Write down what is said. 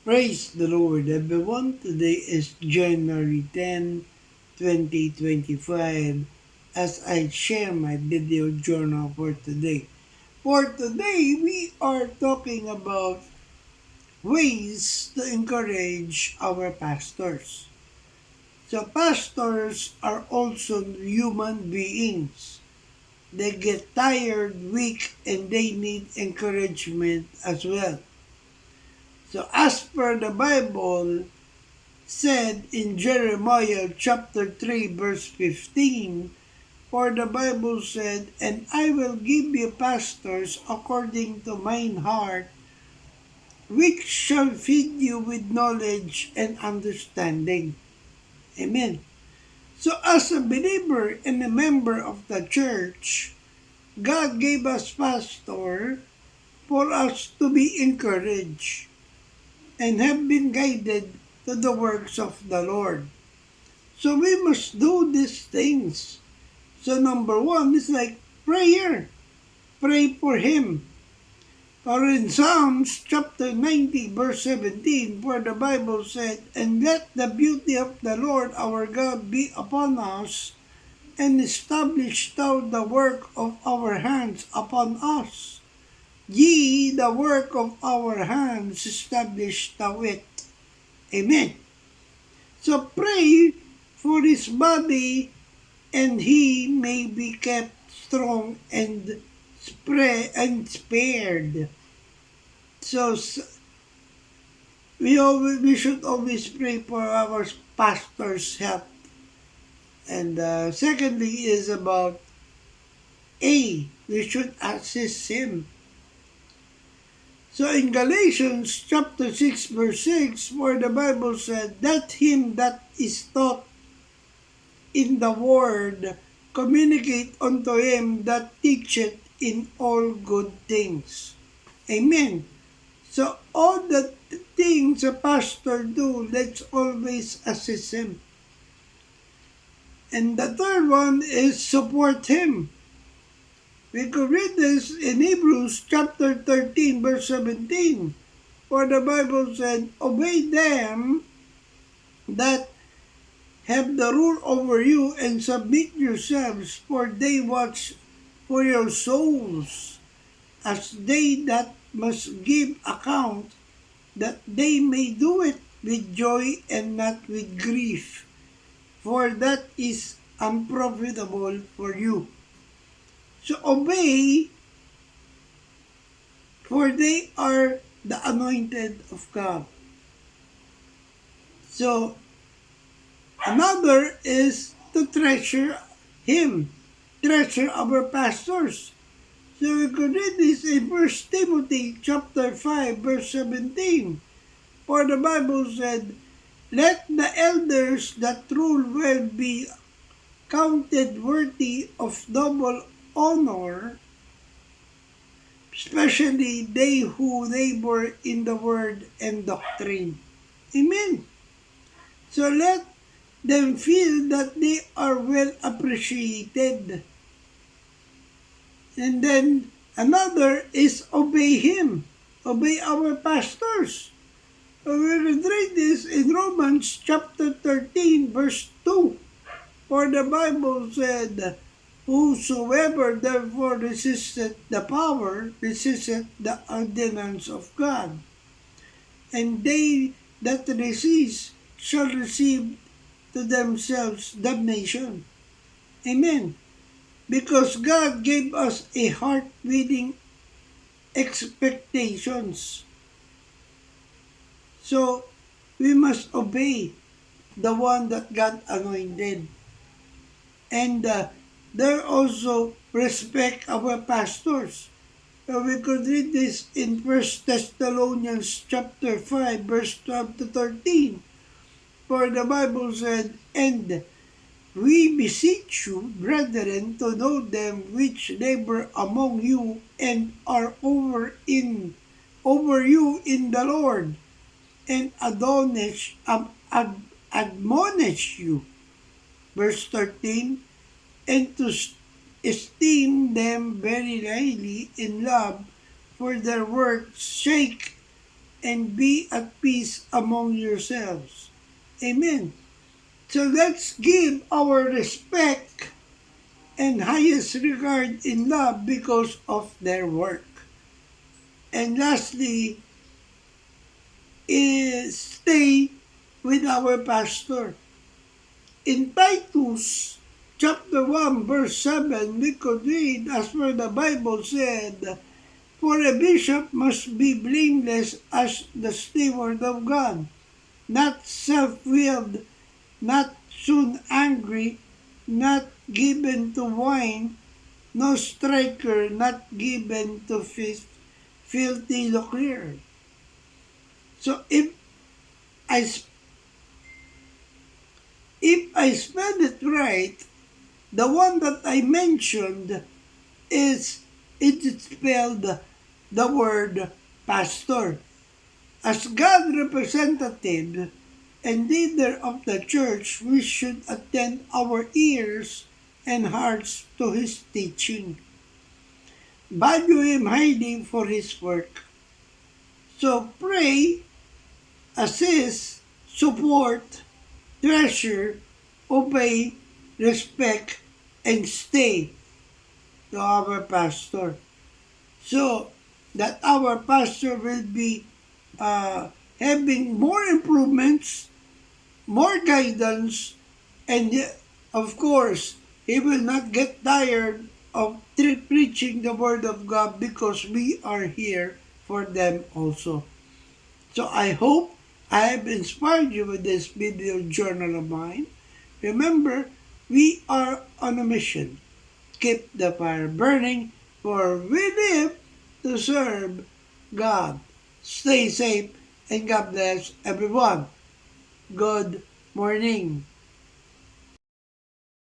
Praise the Lord, everyone. Today is January 10, 2025, as I share my video journal for today. For today, we are talking about ways to encourage our pastors. So, pastors are also human beings. They get tired, weak, and they need encouragement as well. So, as per the Bible, said in Jeremiah chapter 3 verse 15, for the Bible said, and I will give you pastors according to mine heart, which shall feed you with knowledge and understanding. Amen. So as a believer and a member of the church, God gave us pastor for us to be encouraged and have been guided to the works of the Lord. So we must do these things. So number one is like prayer. Pray for him. Or in Psalms chapter 90 verse 17, where the Bible said, and let the beauty of the Lord our God be upon us, and establish thou the work of our hands upon us. Ye, the work of our hands, establish thou it. Amen. So pray for his body, and he may be kept strong and spared. So we should always pray for our pastor's health. And secondly is about we should assist him. So in Galatians chapter 6 verse 6, where the Bible said, that him that is taught in the word, communicate unto him that teacheth in all good things. Amen. So all the things a pastor do, let's always assist him. And the third one is support him. We could read this in Hebrews chapter 13 verse 17, where the Bible said, obey them that have the rule over you, and submit yourselves, for they watch for your souls, as they that must give account, that they may do it with joy and not with grief, for that is unprofitable for you. So obey, for they are the anointed of God. So another is to treasure him, treasure our pastors. So we could read this in 1 Timothy chapter 5 verse 17. For the Bible said, let the elders that rule well be counted worthy of double honor, especially they who labor in the word and doctrine. Amen. So let them feel that they are well appreciated. And then another is obey him. Obey our pastors. We will read this in Romans chapter 13 verse 2. For the Bible said, whosoever therefore resisteth the power, resisteth the ordinance of God. And they that resist shall receive to themselves damnation. Amen. Because God gave us a heart-beating expectations. So, we must obey the one that God anointed. And there also respect our pastors. So we could read this in 1 Thessalonians chapter 5 verse 12 to 13. For the Bible said, and we beseech you, brethren, to know them which labor among you and are over you in the Lord, and admonish you. Verse 13, and to esteem them very highly in love for their work's sake, and be at peace among yourselves. Amen. So let's give our respect and highest regard in love because of their work. And lastly, is stay with our pastor. In Titus chapter 1 verse 7, we could read as where the Bible said, "For a bishop must be blameless as the steward of God, not self-willed, not soon angry, not given to wine, no striker, not given to filthy lucre." So I if I spell it right, the one that I mentioned is it is spelled the word pastor. As God representative and leader of the church, we should attend our ears and hearts to his teaching. Value him highly for his work. So pray, assist, support, treasure, obey, respect, and stay to our pastor. So that our pastor will be having more improvements, more guidance, and of course, he will not get tired of preaching the Word of God because we are here for them also. So I hope I have inspired you with this video journal of mine. Remember, we are on a mission. Keep the fire burning, for we live to serve God. Stay safe and God bless everyone. Good morning.